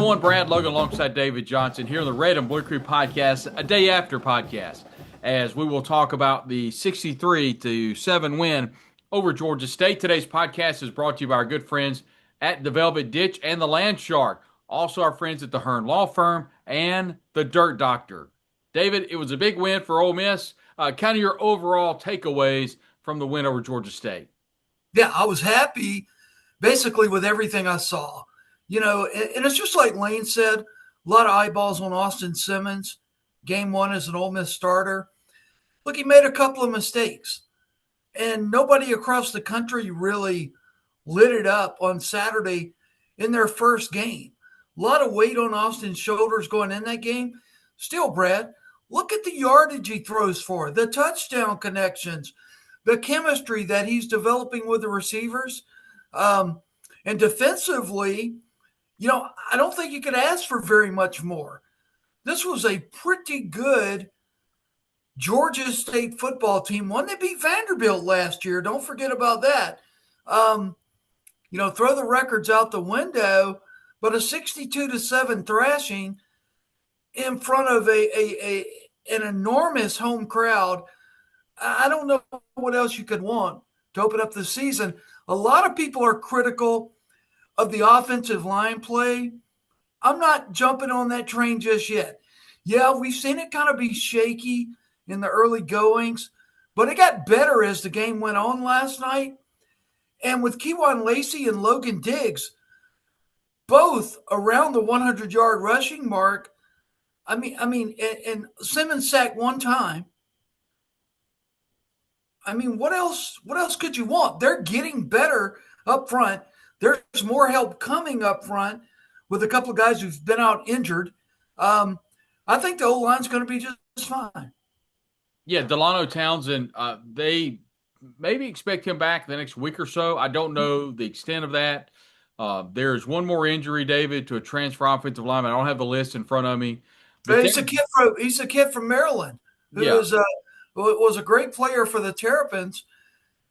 everyone. Brad Logan alongside David Johnson here on the Red and Blue Crew podcast, a day after podcast, as we will talk about the 63-7 win over Georgia State. Today's podcast is brought to you by our good friends at the Velvet Ditch and the Land Shark. Also our friends at the Hearn Law Firm and the Dirt Doctor. David, it was a big win for Ole Miss. Kind of your overall takeaways from the win over Georgia State. Yeah, I was happy basically with everything I saw. You know, and it's just like Lane said, a lot of eyeballs on Auston Simmons, game one as an Ole Miss starter. Look, he made a couple of mistakes, and nobody across the country really lit it up on Saturday in their first game. A lot of weight on Austin's shoulders going in that game. Still, Brad, look at the yardage he throws for, the touchdown connections, the chemistry that he's developing with the receivers. And defensively, you know, I don't think you could ask for very much more. This was a pretty good Georgia State football team, one that beat Vanderbilt last year. Don't forget about that. You know, throw the records out the window, but a 62-7 thrashing in front of an enormous home crowd. I don't know what else you could want to open up the season. A lot of people are critical of the offensive line play. I'm not jumping on that train just yet. Yeah, we've seen it kind of be shaky in the early goings, but it got better as the game went on last night. And with Kewan Lacey and Logan Diggs, both around the 100-yard rushing mark, I mean, and Simmons sacked one time. I mean, what else could you want? They're getting better up front. There's more help coming up front with a couple of guys who've been out injured. I think the O-line's going to be just fine. Yeah, Delano Townsend, they maybe expect him back the next week or so. I don't know the extent of that. There's one more injury, David, to a transfer offensive lineman. I don't have the list in front of me. But he's a kid from Maryland who was a great player for the Terrapins.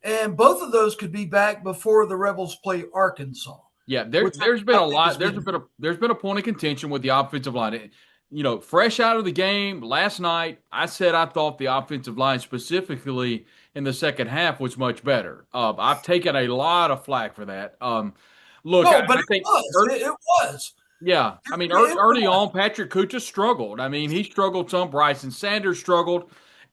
And both of those could be back before the Rebels play Arkansas. Yeah, there's been a lot. There's been a point of contention with the offensive line. You know, fresh out of the game last night, I said I thought the offensive line, specifically in the second half, was much better. I've taken a lot of flack for that. Look, no, I think it was. Yeah, I mean, early on, Patrick Kucha struggled. I mean, he struggled some. Bryson Sanders struggled.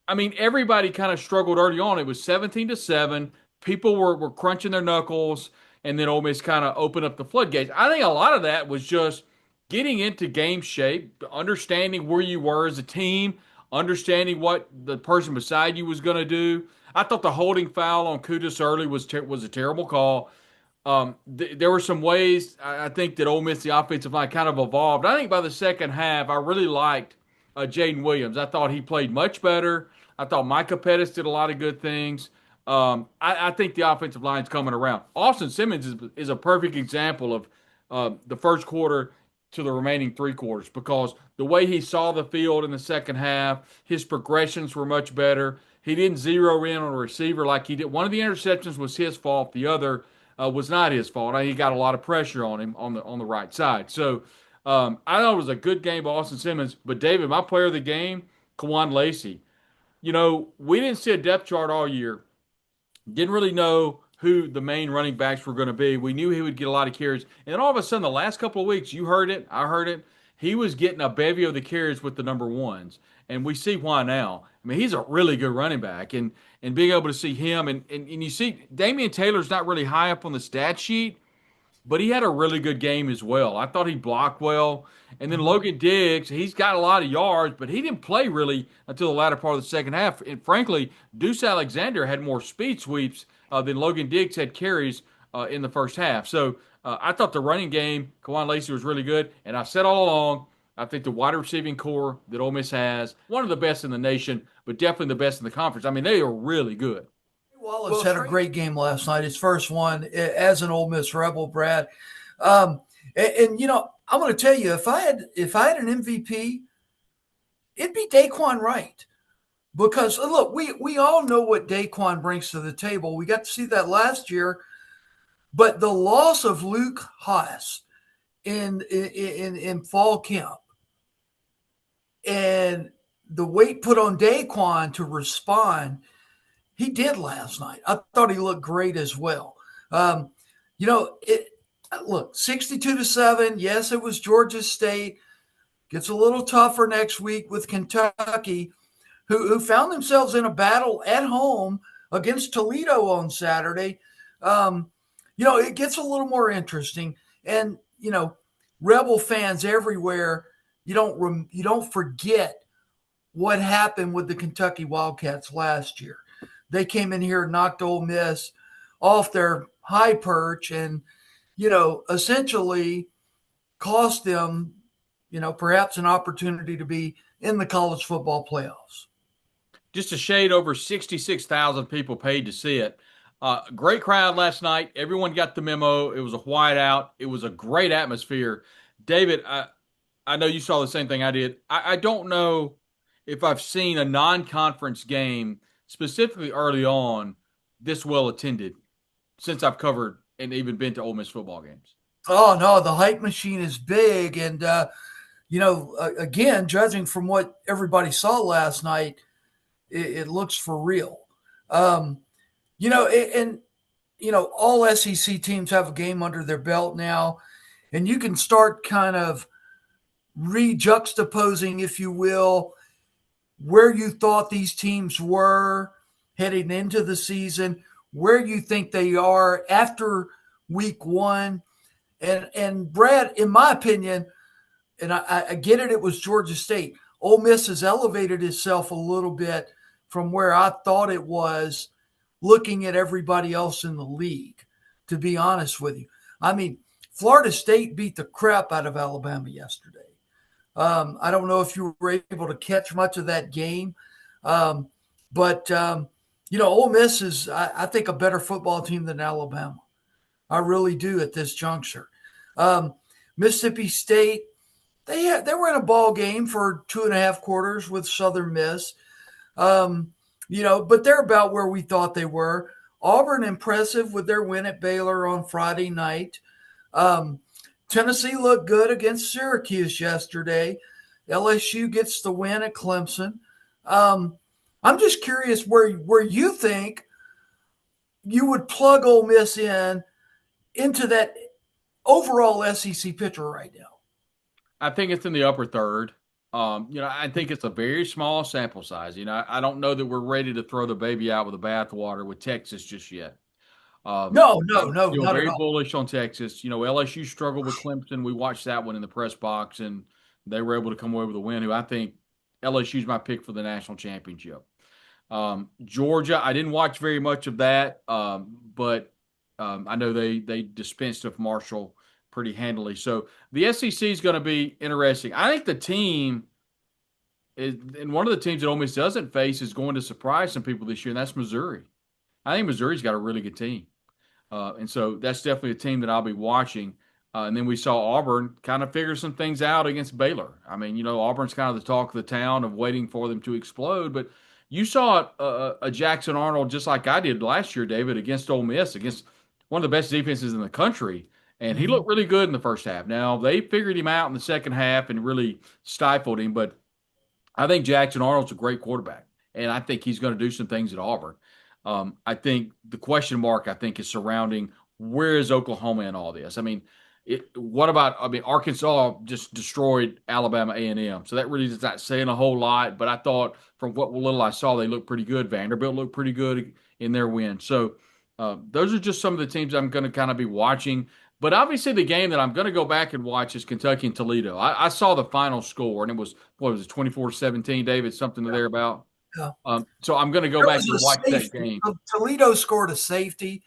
I mean, everybody kind of struggled early on. It was 17-7. People were crunching their knuckles, and then Ole Miss kind of opened up the floodgates. I think a lot of that was just getting into game shape, understanding where you were as a team, understanding what the person beside you was going to do. I thought the holding foul on Kutas early was a terrible call. There were some ways I think that Ole Miss, the offensive line, kind of evolved. I think by the second half, I really liked Jaden Williams. I thought he played much better. I thought Micah Pettis did a lot of good things. I think the offensive line's coming around. Auston Simmons is a perfect example of the first quarter to the remaining three quarters, because the way he saw the field in the second half, his progressions were much better. He didn't zero in on a receiver like he did. One of the interceptions was his fault. The other was not his fault. He got a lot of pressure on him on the right side. So I thought it was a good game by Auston Simmons. But David, my player of the game, Kewan Lacey. You know, we didn't see a depth chart all year. Didn't really know who the main running backs were going to be. We knew he would get a lot of carries. And then all of a sudden, the last couple of weeks, you heard it, I heard it, he was getting a bevy of the carries with the number ones. And we see why now. I mean, he's a really good running back. And being able to see him, and you see Damian Taylor's not really high up on the stat sheet, but he had a really good game as well. I thought he blocked well. And then Logan Diggs, he's got a lot of yards, but he didn't play really until the latter part of the second half. And frankly, Deuce Alexander had more speed sweeps than Logan Diggs had carries in the first half. So I thought the running game, Kewan Lacey, was really good. And I've said all along, I think the wide receiving core that Ole Miss has, one of the best in the nation, but definitely the best in the conference. I mean, they are really good. Wallace had a great game last night, his first one as an Ole Miss Rebel, Brad. And you know, I'm going to tell you, if I had an MVP, it'd be Daquan Wright. Because look, we all know what Daquan brings to the table. We got to see that last year, but the loss of Luke Haas in fall camp, and the weight put on Daquan to respond, he did last night. I thought he looked great as well. Um, it look 62-7. Yes, it was Georgia State. Gets a little tougher next week with Kentucky, who found themselves in a battle at home against Toledo on Saturday. It gets a little more interesting, and Rebel fans everywhere. You don't forget what happened with the Kentucky Wildcats last year. They came in here and knocked Ole Miss off their high perch, and essentially cost them, perhaps an opportunity to be in the college football playoffs. Just a shade over 66,000 people paid to see it. Great crowd last night. Everyone got the memo. It was a whiteout. It was a great atmosphere. David, I know you saw the same thing I did. I don't know if I've seen a non-conference game, specifically early on, this well attended since I've covered and even been to Ole Miss football games. Oh no, the hype machine is big, and again, judging from what everybody saw last night, it looks for real. Um, and all SEC teams have a game under their belt now, and you can start kind of rejuxtaposing, if you will, where you thought these teams were heading into the season, where you think they are after week one. And Brad, in my opinion, and I get it, it was Georgia State. Ole Miss has elevated itself a little bit from where I thought it was looking at everybody else in the league, to be honest with you. I mean, Florida State beat the crap out of Alabama yesterday. I don't know if you were able to catch much of that game, but Ole Miss is, I think, a better football team than Alabama. I really do at this juncture. Mississippi State, they were in a ball game for 2.5 quarters with Southern Miss, but they're about where we thought they were. Auburn impressive with their win at Baylor on Friday night. Tennessee looked good against Syracuse yesterday. LSU gets the win at Clemson. I'm just curious where you think you would plug Ole Miss into that overall SEC picture right now. I think it's in the upper third. I think it's a very small sample size. I don't know that we're ready to throw the baby out with the bathwater with Texas just yet. No, I'm still not at very all. bullish on Texas. LSU struggled with Clemson. We watched that one in the press box, and they were able to come away with a win. Who I think LSU's my pick for the national championship. Georgia, I didn't watch very much of that, but I know they dispensed of Marshall pretty handily. So the SEC is going to be interesting. I think the team is, and one of the teams that Ole Miss doesn't face is going to surprise some people this year, and that's Missouri. I think Missouri's got a really good team. And so that's definitely a team that I'll be watching. And then we saw Auburn kind of figure some things out against Baylor. I mean, Auburn's kind of the talk of the town of waiting for them to explode. But you saw a Jackson Arnold just like I did last year, David, against Ole Miss, against one of the best defenses in the country. And he Mm-hmm. looked really good in the first half. Now, they figured him out in the second half and really stifled him. But I think Jackson Arnold's a great quarterback. And I think he's going to do some things at Auburn. I think the question mark, I think, is surrounding where is Oklahoma in all this? I mean, what about, Arkansas just destroyed Alabama A&M. So that really is not saying a whole lot. But I thought from what little I saw, they looked pretty good. Vanderbilt looked pretty good in their win. So those are just some of the teams I'm going to kind of be watching. But obviously, the game that I'm going to go back and watch is Kentucky and Toledo. I saw the final score, and it was, what was it, 24-17, David, something Yeah. thereabout. Yeah. So I'm going to go There back was and watch a that safety. game. Toledo scored a safety,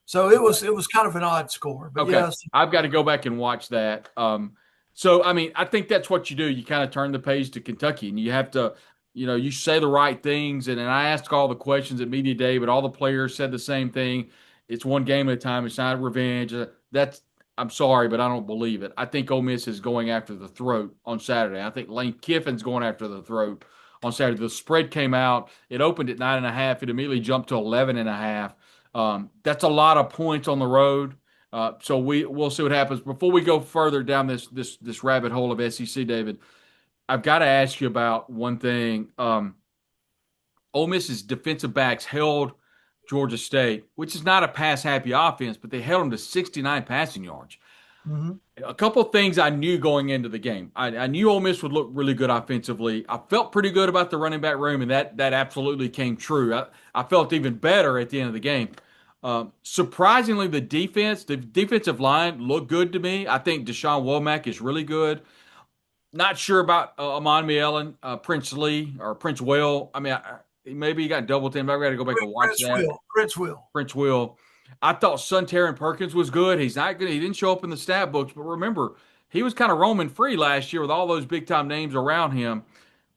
so it was kind of an odd score. But Okay, yes, I've got to go back and watch that. I think that's what you do. You kind of turn the page to Kentucky, and you have to, you say the right things. And I asked all the questions at media day, but all the players said the same thing. It's one game at a time. It's not revenge. I'm sorry, but I don't believe it. I think Ole Miss is going after the throat on Saturday. I think Lane Kiffin's going after the throat on Saturday. The spread came out. It opened at 9.5. It immediately jumped to 11.5. That's a lot of points on the road. So we'll see what happens. Before we go further down this rabbit hole of SEC, David, I've got to ask you about one thing. Ole Miss's defensive backs held Georgia State, which is not a pass happy offense, but they held them to 69 passing yards. Mm-hmm. A couple of things I knew going into the game. I knew Ole Miss would look really good offensively. I felt pretty good about the running back room, and that absolutely came true. I felt even better at the end of the game. Surprisingly, the defensive line looked good to me. I think Deshaun Womack is really good. Not sure about Amon Allen, Prince Lee, or Prince Will. I mean, maybe he got double teamed. I got to go back and watch Prince that. Will. Prince Will. Prince Will. I thought Suntaryn Perkins was good. He's not good. He didn't show up in the stat books, but remember, he was kind of roaming free last year with all those big time names around him.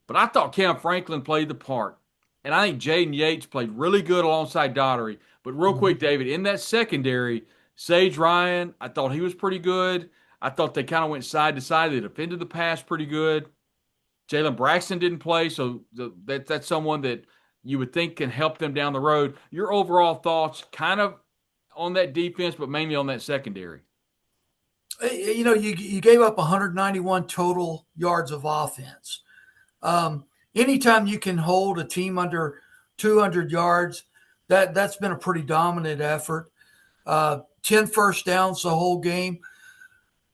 But I thought Cam Franklin played the part. And I think Jaden Yates played really good alongside Daughtery. But real Mm-hmm. quick, David, in that secondary, Sage Ryan, I thought he was pretty good. I thought they kind of went side to side. They defended the pass pretty good. Jalen Braxton didn't play, so that's someone that you would think can help them down the road. Your overall thoughts, kind of on that defense, but mainly on that secondary. You gave up 191 total yards of offense. Anytime you can hold a team under 200 yards, that's been a pretty dominant effort. 10 first downs the whole game.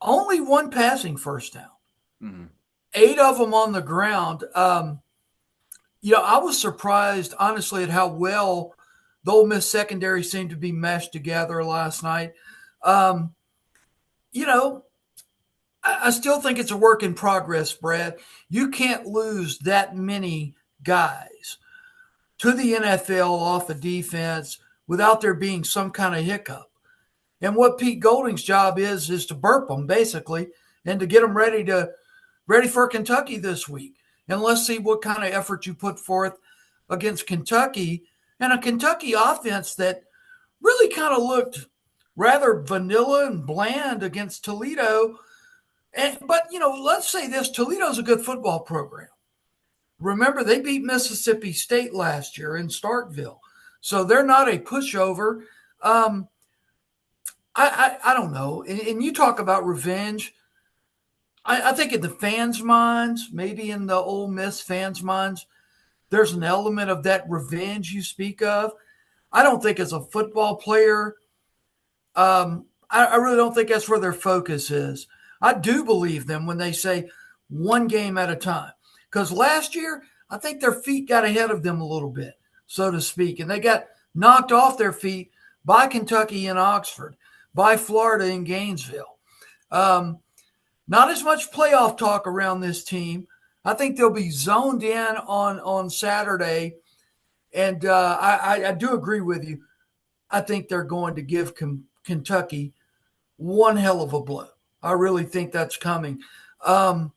Only one passing first down. Mm-hmm. 8 of them on the ground. I was surprised, honestly, at how well the Ole Miss secondary seemed to be meshed together last night. Um, you know, I still think it's a work in progress, Brad. You can't lose that many guys to the NFL off of defense without there being some kind of hiccup. And what Pete Golding's job is to burp them basically, and to get them ready for Kentucky this week. And let's see what kind of effort you put forth against Kentucky, and a Kentucky offense that really kind of looked rather vanilla and bland against Toledo. But let's say this: Toledo's a good football program. Remember, they beat Mississippi State last year in Starkville, so they're not a pushover. Um, I don't know. And you talk about revenge. I think in the fans' minds, maybe in the Ole Miss fans' minds, there's an element of that revenge you speak of. I don't think as a football player, I really don't think that's where their focus is. I do believe them when they say one game at a time. Because last year, I think their feet got ahead of them a little bit, so to speak. And they got knocked off their feet by Kentucky and Oxford, by Florida and Gainesville. Not as much playoff talk around this team. I think they'll be zoned in on Saturday. And I do agree with you. I think they're going to give Kentucky one hell of a blow. I really think that's coming. And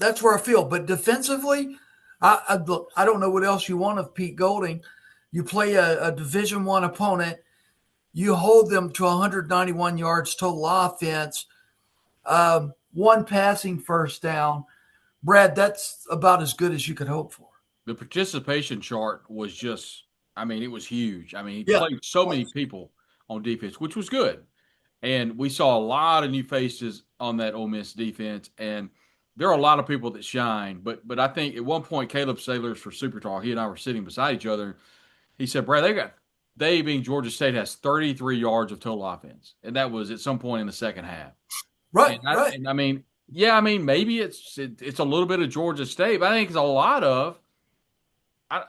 that's where I feel. But defensively, look, I don't know what else you want of Pete Golding. You play a Division I opponent. You hold them to 191 yards total offense, one passing first down. Brad, that's about as good as you could hope for. The participation chart was just, I mean, it was huge. I mean, he Yeah. played so many people on defense, which was good. And we saw a lot of new faces on that Ole Miss defense. And there are a lot of people that shine. But I think at one point, Caleb Sailors for Super Talk, he and I were sitting beside each other. He said, Brad, they being Georgia State has 33 yards of total offense. And that was at some point in the second half. Right, right. And I mean, yeah, I mean, maybe it's a little bit of Georgia State, but I think it's a lot of, I,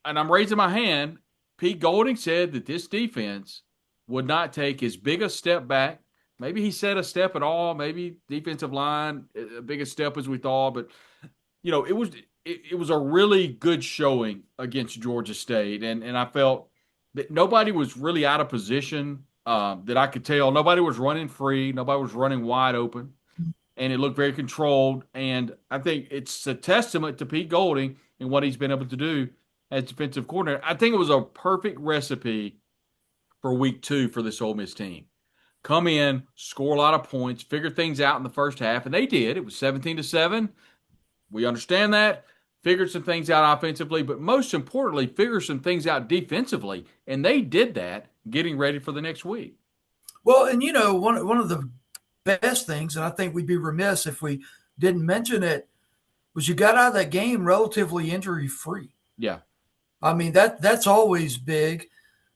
and I'm raising my hand. Pete Golding said that this defense would not take as big a step back. Maybe he said a step at all. Maybe defensive line, a big a step as we thought. But it was a really good showing against Georgia State, and I felt that nobody was really out of position that I could tell. Nobody was running free. Nobody was running wide open, and it looked very controlled. And I think it's a testament to Pete Golding and what he's been able to do as defensive coordinator. I think it was a perfect recipe for week 2 for this Ole Miss team. Come in, score a lot of points, figure things out in the first half, and they did. It was 17-7. We understand that. figured some things out offensively, but most importantly, figured some things out defensively. And they did that getting ready for the next week. Well, and one of the best things, and I think we'd be remiss if we didn't mention it, was you got out of that game relatively injury free. Yeah. I mean, that's always big,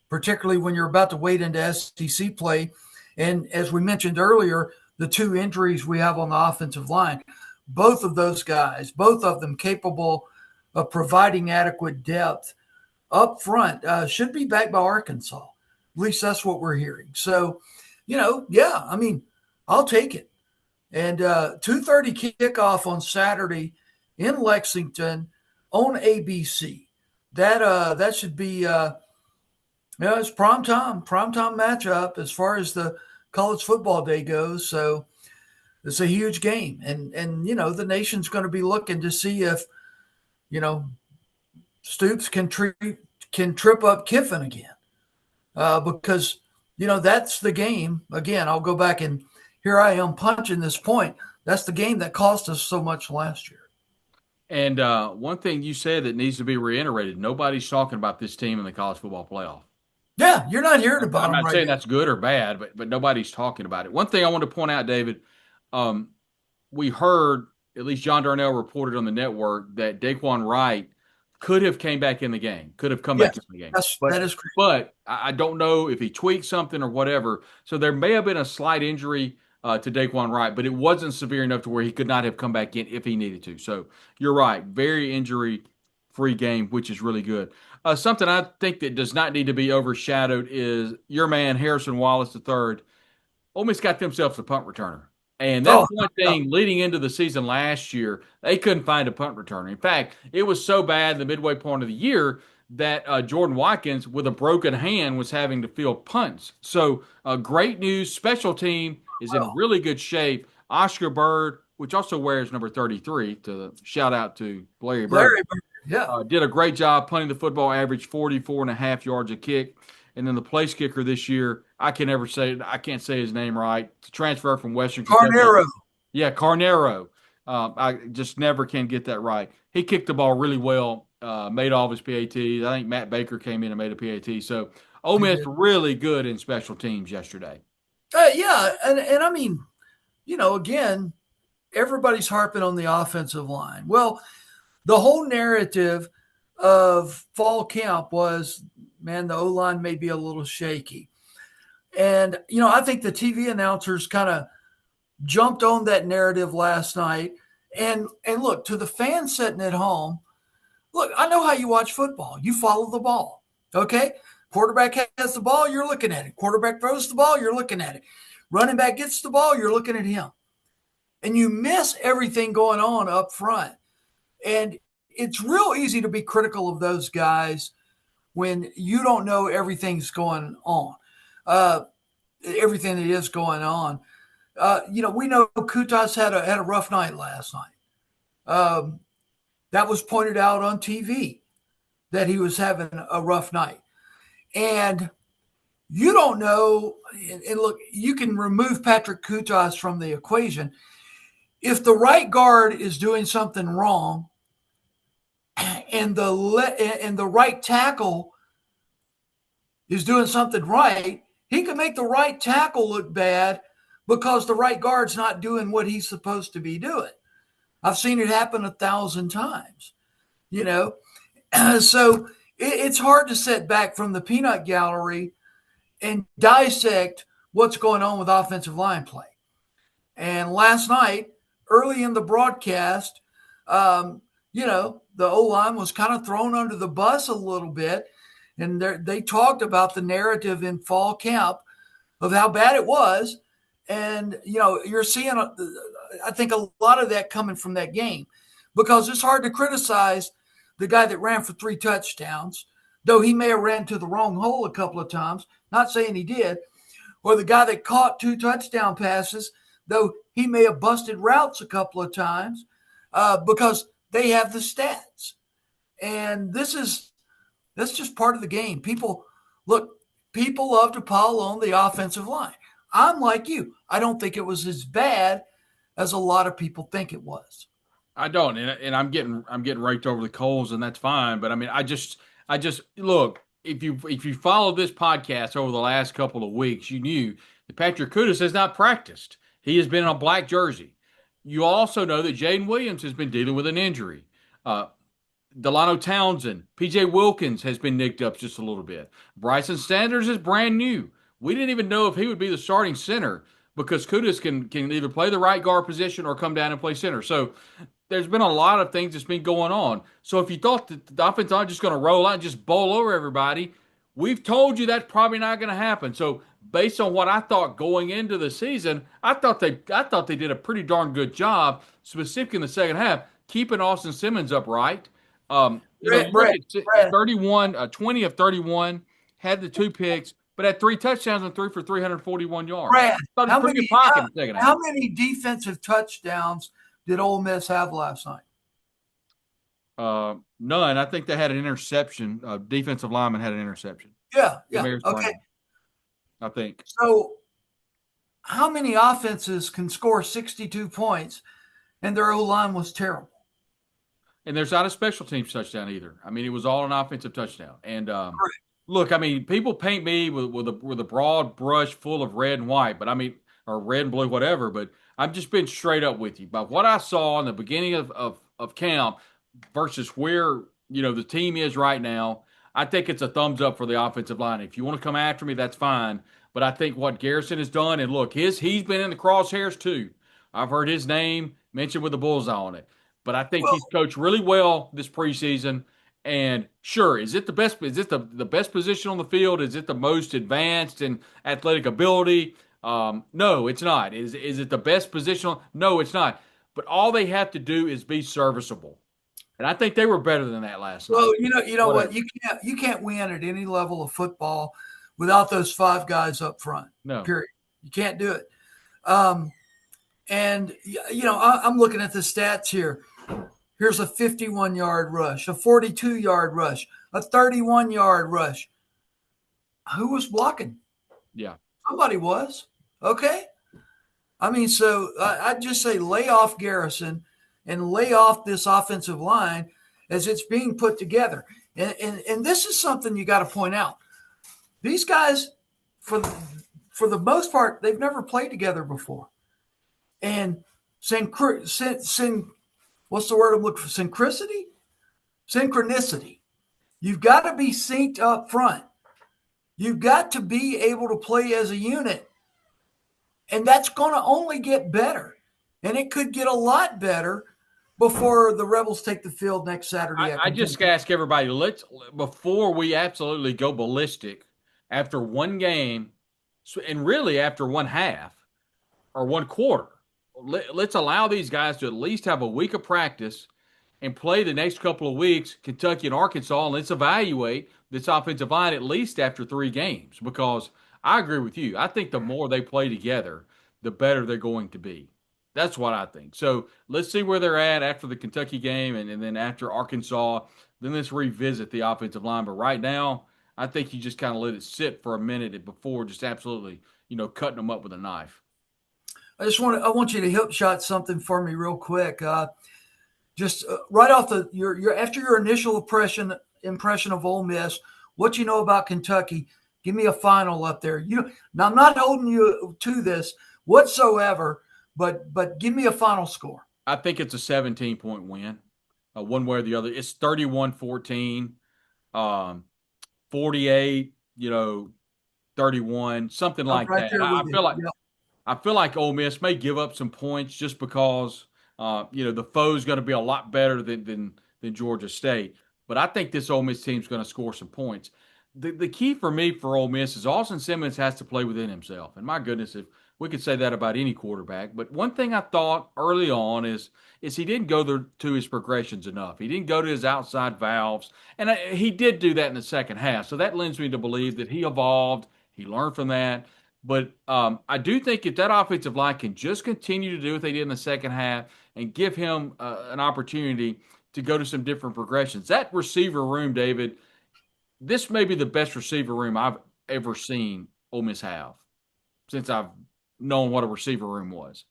particularly when you're about to wade into SEC play. And as we mentioned earlier, the two injuries we have on the offensive line, both of those guys, both of them capable of providing adequate depth up front, should be back by Arkansas. At least that's what we're hearing. So, yeah, I mean, I'll take it. And 2:30 kickoff on Saturday in Lexington on ABC. That should be it's prime time matchup as far as the college football day goes. So it's a huge game, and the nation's going to be looking to see if Stoops can trip up Kiffin again, because that's the game. Again, I'll go back and here I am punching this point. That's the game that cost us so much last year. And one thing you said that needs to be reiterated: nobody's talking about this team in the college football playoff. Yeah, you're not hearing about I'm them not right saying now. that's good or bad, but nobody's talking about it. One thing I want to point out, David, um, we heard at least John Darnell reported on the network that Daquan Wright could have came back in the game, could have come back Yes, in the game, that is correct. but I don't know if he tweaked something or whatever. So there may have been a slight injury to Daquan Wright, but it wasn't severe enough to where he could not have come back in if he needed to. So you're right, very injury free game, which is really good. Something I think that does not need to be overshadowed is your man Harrison Wallace III. Ole Miss got themselves a punt returner. And that's Oh, one thing leading into the season last year, they couldn't find a punt returner. In fact, it was so bad the midway point of the year that Jordan Watkins, with a broken hand, was having to field punts. So, great news. Special team is in wow. really good shape. Oscar Bird, which also wears number 33, to shout out to Larry Bird, Larry, yeah. did a great job punting the football, averaged 44 and a half yards a kick. And then the place kicker this year, I can't say his name right. To transfer from Western Kentucky. Carnero. Yeah, Carnero. I just never can get that right. He kicked the ball really well, made all of his PATs. I think Matt Baker came in and made a PAT. So Ole He Miss did. really good in special teams yesterday. Yeah, and I mean, again, everybody's harping on the offensive line. Well, the whole narrative of fall camp was, man, the O line may be a little shaky. And, I think the TV announcers kind of jumped on that narrative last night. And look, to the fans sitting at home, look, I know how you watch football. You follow the ball. Okay? Quarterback has the ball, you're looking at it. Quarterback throws the ball, you're looking at it. Running back gets the ball, you're looking at him. And you miss everything going on up front. And it's real easy to be critical of those guys when you don't know everything's going on, everything that is going on. We know Kutas had a rough night last night. That was pointed out on TV that he was having a rough night. And you don't know, and look, you can remove Patrick Kutas from the equation. If the right guard is doing something wrong and the right tackle is doing something right, he can make the right tackle look bad because the right guard's not doing what he's supposed to be doing. I've seen it happen 1,000 times, So it's hard to sit back from the peanut gallery and dissect what's going on with offensive line play. And last night, early in the broadcast, the O-line was kind of thrown under the bus a little bit. And they talked about the narrative in fall camp of how bad it was. And, you're seeing, I think, a lot of that coming from that game because it's hard to criticize the guy that ran for 3 touchdowns, though he may have ran to the wrong hole a couple of times, not saying he did, or the guy that caught 2 touchdown passes, though he may have busted routes a couple of times because they have the stats. And that's just part of the game. People love to pile on the offensive line. I'm like you. I don't think it was as bad as a lot of people think it was. I don't, and I'm getting raked over the coals, and that's fine. But I mean, I just look, if you follow this podcast over the last couple of weeks, you knew that Patrick Kudus has not practiced. He has been in a black jersey. You also know that Jaden Williams has been dealing with an injury. Uh, Delano Townsend, PJ Wilkins has been nicked up just a little bit. Bryson Sanders is brand new. We didn't even know if he would be the starting center because Kudus can either play the right guard position or come down and play center. So there's been a lot of things that's been going on. So if you thought that the offense not just going to roll out and just bowl over everybody, we've told you that's probably not going to happen. So based on what I thought going into the season, I thought they did a pretty darn good job, specifically in the second half, keeping Austin Simmons upright. You look Brad, at Brad, 31, 20 of 31, had the two picks, but had three touchdowns and threw for 341 yards. Brad, Thought it was how pretty good many pocket in the second half. how many defensive touchdowns did Ole Miss have last night? None. I think they had an interception. Defensive lineman had an interception. Yeah, yeah. Damaris Okay. Brown, I think. So how many offenses can score 62 points and their O line was terrible? And there's not a special teams touchdown either. I mean, it was all an offensive touchdown. And look, I mean, people paint me with a broad brush full of red and white, but I mean, or red and blue, whatever. But I've just been straight up with you. But what I saw in the beginning of camp versus where the team is right now, I think it's a thumbs up for the offensive line. If you want to come after me, that's fine. But I think what Garrison has done, and look, he's been in the crosshairs too. I've heard his name mentioned with the bullseye on it. But I think Well, he's coached really well this preseason. And sure, is it the best? Is it the best position on the field? Is it the most advanced in athletic ability? No, it's not. Is it the best position? No, it's not. But all they have to do is be serviceable, and I think they were better than that last night. well, you know what? Whatever. You can't win at any level of football without those five guys up front. No, Period. You can't do it. Um, and I'm looking at the stats here. Here's a 51-yard rush, a 42-yard rush, a 31-yard rush. Who was blocking? yeah. Somebody was. Okay. I mean, so I'd just say lay off Garrison and lay off this offensive line as it's being put together. And this is something you got to point out. These guys, for the most part, they've never played together before. And what's the word I'm looking for? Synchronicity. You've got to be synced up front. You've got to be able to play as a unit. And that's going to only get better. And it could get a lot better before the Rebels take the field next Saturday I just ask everybody, before we absolutely go ballistic after one game, and really after one half or one quarter. Let's allow these guys to at least have a week of practice and play the next couple of weeks, Kentucky and Arkansas, and let's evaluate this offensive line at least after three games. Because I agree with you. I think the more they play together, the better they're going to be. That's what I think. So let's see where they're at after the Kentucky game and then after Arkansas. Then let's revisit the offensive line. But right now, I think you just kind of let it sit for a minute before just absolutely, cutting them up with a knife. I want you to hip shot something for me real quick. Just right off your after your initial impression of Ole Miss, what you know about Kentucky. Give me a final up there. Now I'm not holding you to this whatsoever, but give me a final score. I think it's a 17-point win, one way or the other. It's 31-14, 48, 31, something I'm like right that. there with you. Yeah. I feel like Ole Miss may give up some points just because the foe's going to be a lot better than Georgia State. But I think this Ole Miss team's going to score some points. The key for me for Ole Miss is Austin Simmons has to play within himself. And my goodness, if we could say that about any quarterback. But one thing I thought early on is he didn't go to his progressions enough. He didn't go to his outside valves, and he did do that in the second half. So that lends me to believe that he evolved. He learned from that. But I do think if that offensive line can just continue to do what they did in the second half and give him an opportunity to go to some different progressions, that receiver room, David, this may be the best receiver room I've ever seen Ole Miss have since I've known what a receiver room was.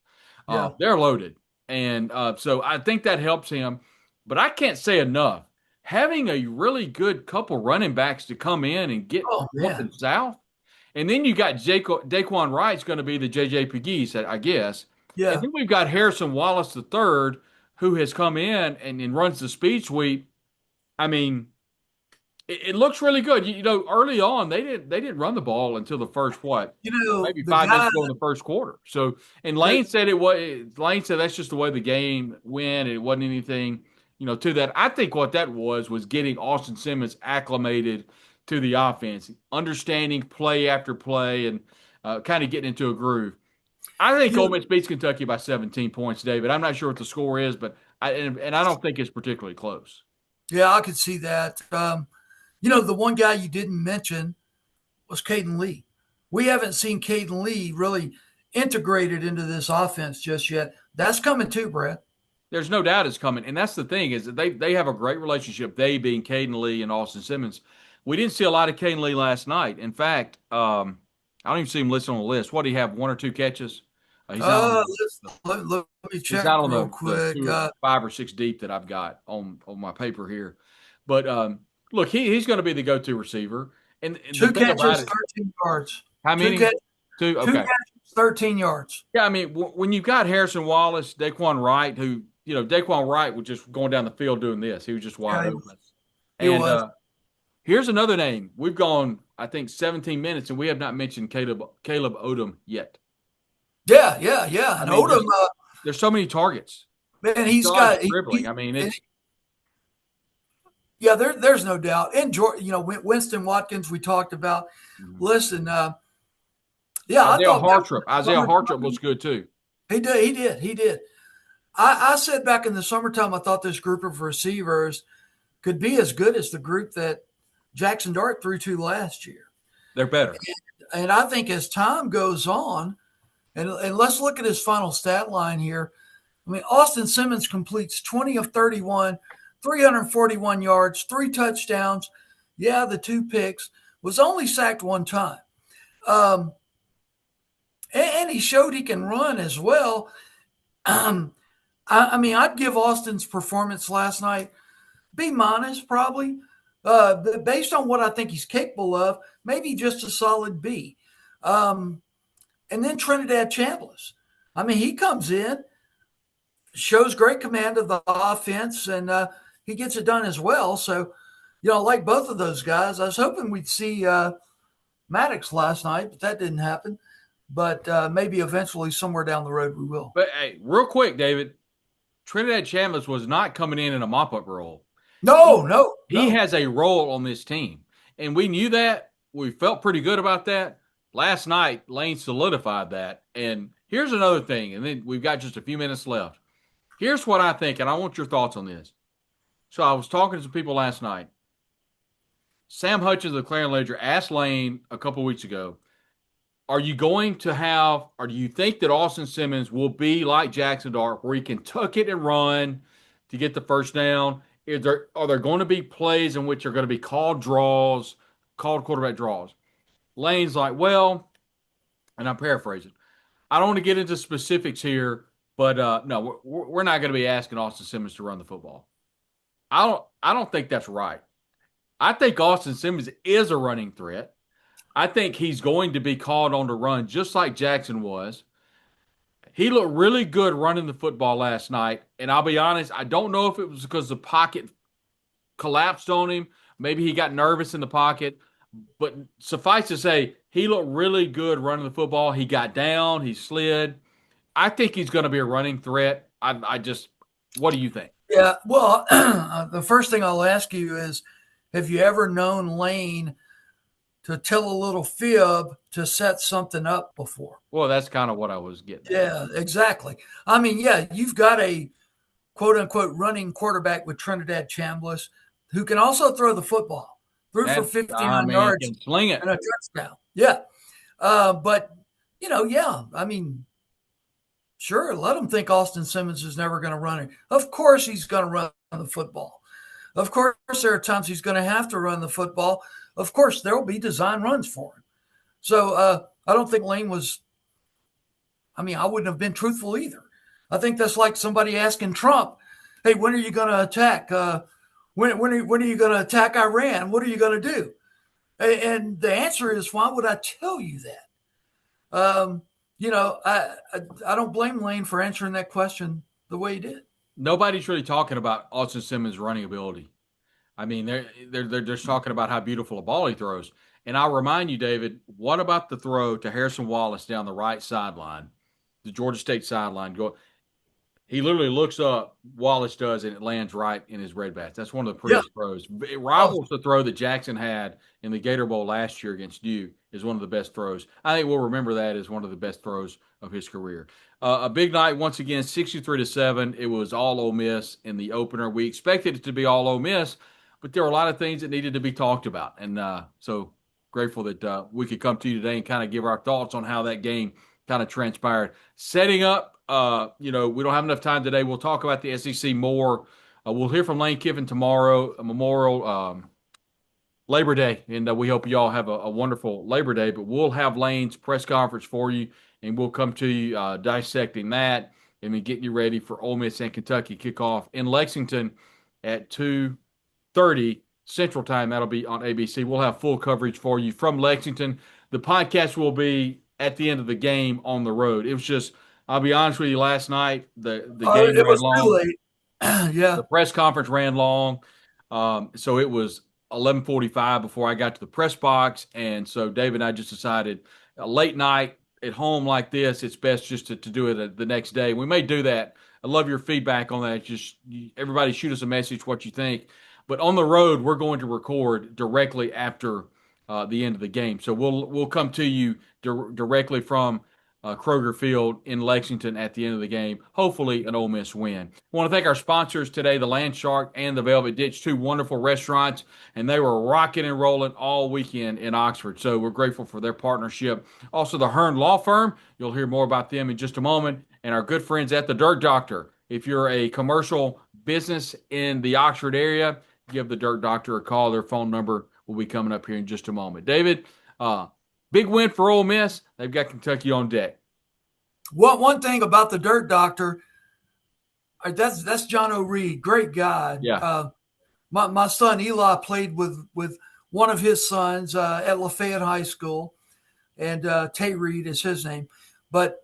Yeah. They're loaded. And so I think that helps him. But I can't say enough. Having a really good couple running backs to come in and get Oh north man, and south, and then you got Daquan Wright's going to be the J.J. Pegues, I guess. And yeah. then we've got Harrison Wallace III, who has come in and runs the speed sweep. I mean, it looks really good. Early on they didn't run the ball until the first what, You know, maybe the 5 minutes guy ago in the first quarter. So, and that Lane said that's just the way the game went. It wasn't anything, to that. I think what that was getting Austin Simmons acclimated to the offense, understanding play after play, and kind of getting into a groove. I think you Ole know, Miss beats Kentucky by 17 points, David. I'm not sure what the score is, but I don't think it's particularly close. yeah, I could see that. The one guy you didn't mention was Caden Lee. We haven't seen Caden Lee really integrated into this offense just yet. That's coming too, Brad. There's no doubt it's coming, and that's the thing is that they have a great relationship. They being Caden Lee and Austin Simmons. We didn't see a lot of Caden Lee last night. In fact, I don't even see him listed on the list. What do he have? One or two catches? He's not on Let me he's check not on real the quick. two, 5 or 6 deep that I've got on my paper here. But look, he's going to be the go-to receiver. And the Two thing about catches, it, 13 yards. how Two many? catches, Two. two Okay. catches, 13 yards. Yeah, I mean, when you've got Harrison Wallace, Daquan Wright, who Daquan Wright was just going down the field doing this. He was just Yeah, wide open. he And was. here's another name. We've gone, I think, 17 minutes, and we have not mentioned Caleb Odom yet. Yeah. I And mean, Odom, there's so many targets. man, He he's dodged got dribbling. I mean, it's yeah. There's no doubt. And Winston Watkins, we talked about. Mhm. Listen, yeah, I Isaiah thought back in Hartrip. the Isaiah Hartrip summertime, looks good too. he did. I said back in the summertime, I thought this group of receivers could be as good as the group that Jackson Dart threw to last year. They're better. And I think as time goes on, and let's look at his final stat line here. I mean, Austin Simmons completes 20 of 31, 341 yards, 3 touchdowns. Yeah, the 2 picks, was only sacked 1 time. Um, and he showed he can run as well. I mean, I'd give Austin's performance last night B minus probably, based on what I think he's capable of. Maybe just a solid B. And then Trinidad Chambliss. I mean, he comes in, shows great command of the offense, and he gets it done as well. So, I like both of those guys. I was hoping we'd see Maddox last night, but that didn't happen. But maybe eventually, somewhere down the road, we will. But hey, real quick, David, Trinidad Chambliss was not coming in a mop-up role. No, He, no, he no. has a role on this team, and we knew that. We felt pretty good about that. Last night, Lane solidified that. And here's another thing, and then we've got just a few minutes left. Here's what I think, and I want your thoughts on this. So I was talking to some people last night. Sam Hutchins of the Clarion Ledger asked Lane a couple weeks ago, are you going to have, or do you think that Austin Simmons will be like Jackson Dart, where he can tuck it and run to get the first down? Are there going to be plays in which are going to be called draws, called quarterback draws? Lane's like, well, and I'm paraphrasing. I don't want to get into specifics here, but no, we're not going to be asking Austin Simmons to run the football. I don't think that's right. I think Austin Simmons is a running threat. I think he's going to be called on to run just like Jackson was. He looked really good running the football last night. And I'll be honest, I don't know if it was because the pocket collapsed on him. Maybe he got nervous in the pocket. But suffice to say, he looked really good running the football. He got down, he slid. I think he's going to be a running threat. What do you think? Yeah. Well, the first thing I'll ask you is, have you ever known Lane to tell a little fib to set something up before? Well, that's kind of what I was getting at. Yeah, exactly. I mean, yeah, you've got a quote unquote running quarterback with Trinidad Chambliss who can also throw the football. Threw for I 59 mean, he yards can sling it. and a touchdown. Yeah. But, yeah, I mean, sure, let him think Austin Simmons is never going to run it. Of course he's going to run the football. Of course there are times he's going to have to run the football. Of course there will be design runs for him. So I don't think Lane was – I mean, I wouldn't have been truthful either. I think that's like somebody asking Trump, "Hey, when are you going to attack? When are you going to attack Iran? What are you going to do?" And the answer is, why would I tell you that? I don't blame Lane for answering that question the way he did. Nobody's really talking about Austin Simmons' running ability. I mean, they're just talking about how beautiful a ball he throws. And I'll remind you, David, what about the throw to Harrison Wallace down the right sideline, the Georgia State sideline? He literally looks up, Wallace does, and it lands right in his red bats. That's one of the Yeah. prettiest throws. It Oh, rivals the throw that Jackson had in the Gator Bowl last year against Duke. Is one of the best throws. I think we'll remember that as one of the best throws of his career. A big night once again, 63-7. It was all Ole Miss in the opener. We expected it to be all Ole Miss, but there were a lot of things that needed to be talked about, and so grateful that we could come to you today and kind of give our thoughts on how that game kind of transpired. Setting up, we don't have enough time today. We'll talk about the SEC more. We'll hear from Lane Kiffin tomorrow, Memorial Labor Day, and we hope you all have a wonderful Labor Day. But we'll have Lane's press conference for you, and we'll come to you dissecting that and then getting you ready for Ole Miss and Kentucky kickoff in Lexington at 2:30 Central Time. That'll be on ABC. We'll have full coverage for you from Lexington. The podcast will be at the end of the game on the road. It was just, I'll be honest with you, last night the game it ran was too long. late. Yeah. The press conference ran long. So it was 11:45 before I got to the press box. And so David and I just decided a late night at home like this, it's best just to do it the next day. We may do that. I love your feedback on that. Just everybody shoot us a message what you think. But on the road, we're going to record directly after the end of the game. So we'll come to you directly from Kroger Field in Lexington at the end of the game. Hopefully, an Ole Miss win. I want to thank our sponsors today, the Land Shark and the Velvet Ditch, two wonderful restaurants, and they were rocking and rolling all weekend in Oxford. So we're grateful for their partnership. Also, the Hearn Law Firm. You'll hear more about them in just a moment. And our good friends at the Dirt Doctor. If you're a commercial business in the Oxford area, give the Dirt Doctor a call. Their phone number will be coming up here in just a moment. David, big win for Ole Miss. They've got Kentucky on deck. One thing about the Dirt Doctor, that's John O'Reed, great guy. Yeah. My son Eli played with one of his sons at Lafayette High School, and Tay Reed is his name. But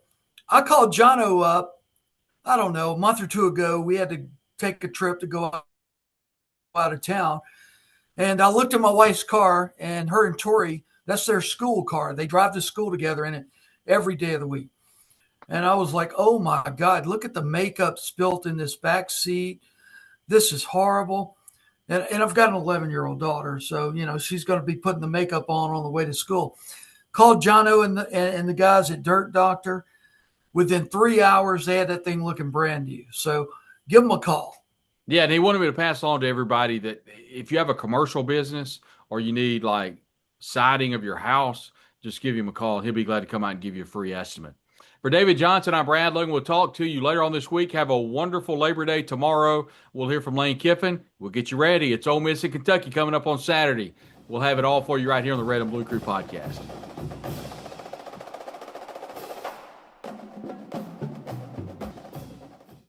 I called Jono up, I don't know, a month or two ago. We had to take a trip to go out of town. And I looked at my wife's car, and her and Tori, that's their school car. They drive to school together in it every day of the week. And I was like, oh my God, look at the makeup spilt in this back seat. This is horrible. And I've got an 11-year-old daughter. So, she's going to be putting the makeup on the way to school. Called Jono and the guys at Dirt Doctor. Within 3 hours, they had that thing looking brand new. So give them a call. Yeah, and he wanted me to pass on to everybody that if you have a commercial business or you need like siding of your house, just give him a call. He'll be glad to come out and give you a free estimate. For David Johnson, I'm Brad Logan. We'll talk to you later on this week. Have a wonderful Labor Day tomorrow. We'll hear from Lane Kiffin. We'll get you ready. It's Ole Miss and Kentucky coming up on Saturday. We'll have it all for you right here on the Red and Blue Crew podcast.